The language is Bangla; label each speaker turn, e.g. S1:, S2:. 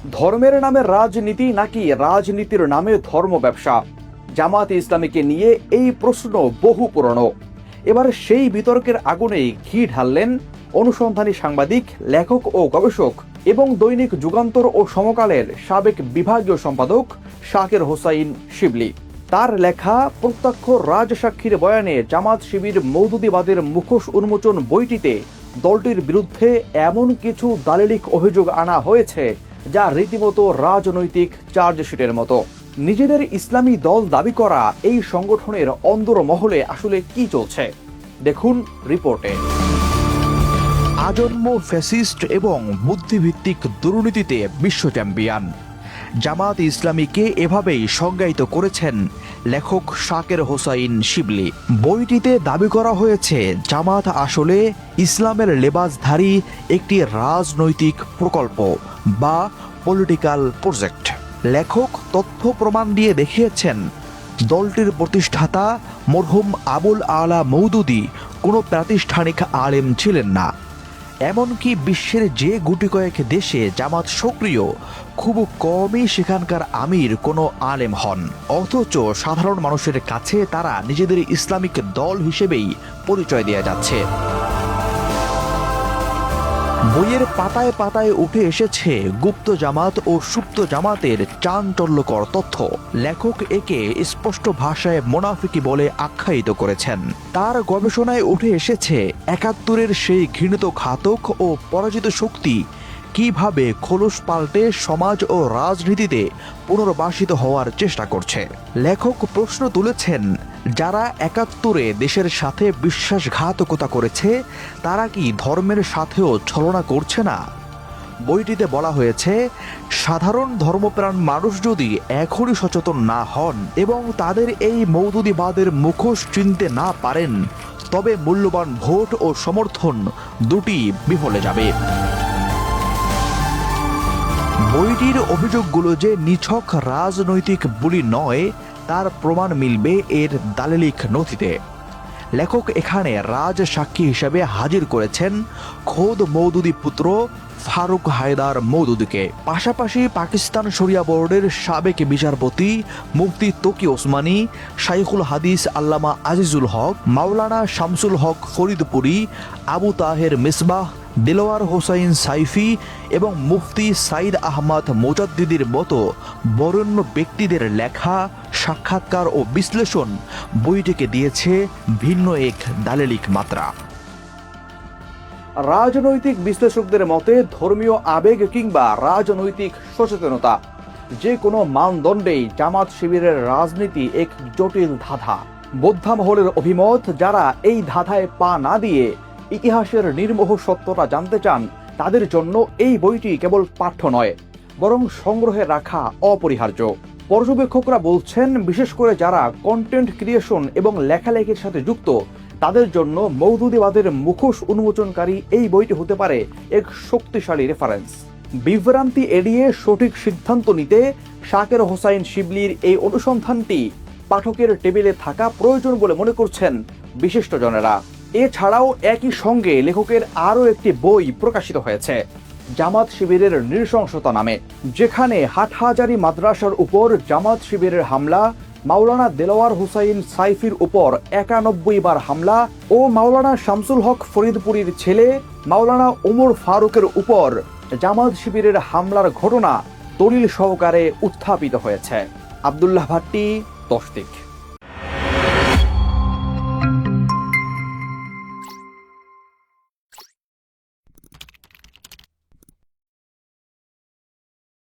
S1: ধর্মের নামে রাজনীতি নাকি রাজনীতির নামে ধর্ম ব্যবসা? জামায়াতে ইসলামীকে নিয়ে এই প্রশ্ন বহু পুরনো। এবার সেই বিতর্কের আগুনে ঘি ঢাললেন অনুসন্ধানী সাংবাদিক, লেখক ও গবেষক এবং দৈনিক যুগান্তর ও সমকালের সাবেক বিভাগীয় সম্পাদক শাকের হোসাইন শিবলি। তার লেখা প্রত্যক্ষ রাজসাক্ষীর বয়ানে জামাত শিবির মওদুদিবাদের মুখোশ উন্মোচন বইটিতে দলটির বিরুদ্ধে এমন কিছু দালিলিক অভিযোগ আনা হয়েছে যা রীতিমতো রাজনৈতিক চার্জশিটের মতো। নিজেদের ইসলামী দল দাবি করা এই সংগঠনের অন্দরমহলে আসলে কি চলছে, দেখুন রিপোর্টে।
S2: আজন্ম ফ্যাসিস্ট এবং বুদ্ধিভিত্তিক দুর্নীতিতে বিশ্ব চ্যাম্পিয়ন জামাত ইসলামীকে এভাবেই সংজ্ঞায়িত করেছেন লেখক শাকের হোসাইন শিবলি। বইটিতে দাবি করা হয়েছে জামাত আসলে ইসলামের লেবাসধারী একটি রাজনৈতিক প্রকল্প বা পলিটিক্যাল প্রজেক্ট। লেখক তথ্য প্রমাণ দিয়ে দেখিয়েছেন দলটির প্রতিষ্ঠাতা মরহুম আবুল আলা মওদুদি কোনো প্রাতিষ্ঠানিক আলেম ছিলেন না। এমনকি বিশ্বের যে গুটি কয়েক দেশে জামাত সক্রিয়, খুব কমই সেখানকার আমির কোনো আলেম হন, অথচ সাধারণ মানুষের কাছে তারা নিজেদের ইসলামিক দল হিসেবেই পরিচয় দিয়ে যাচ্ছে। বইয়ের পাতায় পাতায় উঠে এসেছে গুপ্ত জামাত ও সুপ্ত জামাতের চাঞ্চল্যকর তথ্য। লেখক একে স্পষ্ট ভাষায় মোনাফিকি বলে আখ্যায়িত করেছেন। তার গবেষণায় উঠে এসেছে ৭১-এর সেই ঘৃণিত ঘাতক ও পরাজিত শক্তি কিভাবে খোলস পাল্টে সমাজ ও রাজনীতিতে পুনর্বাসিত হওয়ার চেষ্টা করছে। লেখক প্রশ্ন তুলেছেন, যারা ৭১-এ দেশের সাথে বিশ্বাসঘাতকতা করেছে তারা কি ধর্মের সাথেও ছলনা করছে না? বইটিতে বলা হয়েছে, সাধারণ ধর্মপ্রাণ মানুষ যদি এখনই সচেতন না হন এবং তাদের এই মওদুদিবাদের মুখোশ চিনতে না পারেন, তবে মূল্যবান ভোট ও সমর্থন দুটি বিফলে যাবে। বইটির অভিযোগগুলো যে নিছক রাজনৈতিক বুলি নয় তার প্রমাণ মিলবে এর দালিলিক নথিতে। লেখক এখানে রাজ সাক্ষী হিসেবে হাজির করেছেন খোদ মওদুদি পুত্র ফারুক হায়দার মওদুদিকে। পাশাপাশি পাকিস্তান শরিয়া বোর্ডের সাবেক বিচারপতি মুফতি তকি ওসমানী, শাইখুল হাদিস আল্লামা আজিজুল হক, মাওলানা শামসুল হক ফরিদপুরি, আবু তাহের মিসবাহ, দিলওয়ার হোসাইন সাইফি এবং মুফতি সাইদ আহমদ মুজাদ্দিদির মতো বরেণ্য ব্যক্তিদের লেখা, সাক্ষাৎকার ও বিশ্লেষণ বইটিকে দিয়েছে ভিন্ন এক দালিলিক মাত্রা।
S1: রাজনৈতিক বিশ্লেষকদের মতে ধর্মীয় আবেগ কিংবা রাজনৈতিক সচেতনতা, যে কোনো মানদণ্ডেই জামাত শিবিরের রাজনীতি এক জটিল ধাঁধা। বোদ্ধা মহলের অভিমত, যারা এই ধাঁধায় পা না দিয়ে ইতিহাসের নির্মোহ সত্যতা জানতে চান তাদের জন্য এই বইটি কেবল পাঠ্য নয়, বরং সংগ্রহে রাখা অপরিহার্য। পর্যবেক্ষকরা বলছেন, বিশেষ করে যারা কন্টেন্ট ক্রিয়েশন এবং লেখালেখির সাথে যুক্ত তাদের জন্য মওদুদিবাদের মুখোশ উন্মোচনকারী এই বইটি হতে পারে এক শক্তিশালী রেফারেন্স। বিভ্রান্তি এড়িয়ে সঠিক সিদ্ধান্ত নিতে শাকের হোসাইন শিবলির এই অনুসন্ধানটি পাঠকের টেবিলে থাকা প্রয়োজন বলে মনে করছেন বিশিষ্টজনেরা। এছাড়াও একই সঙ্গে লেখকের আরও একটি বই প্রকাশিত হয়েছে জামাত শিবিরের নৃশংসতা নামে, যেখানে হাটহাজারী মাদ্রাসার উপর জামাত শিবিরের হামলা, মাওলানা দেলোয়ার হোসাইন সাইফির উপর ৯১ বার হামলা ও মাওলানা শামসুল হক ফরিদপুরীর ছেলে মাওলানা ওমর ফারুকের উপর জামাত শিবিরের হামলার ঘটনা দলিল সহকারে উত্থাপিত হয়েছে। আব্দুল্লাহ ভাট্টি, তসদিক।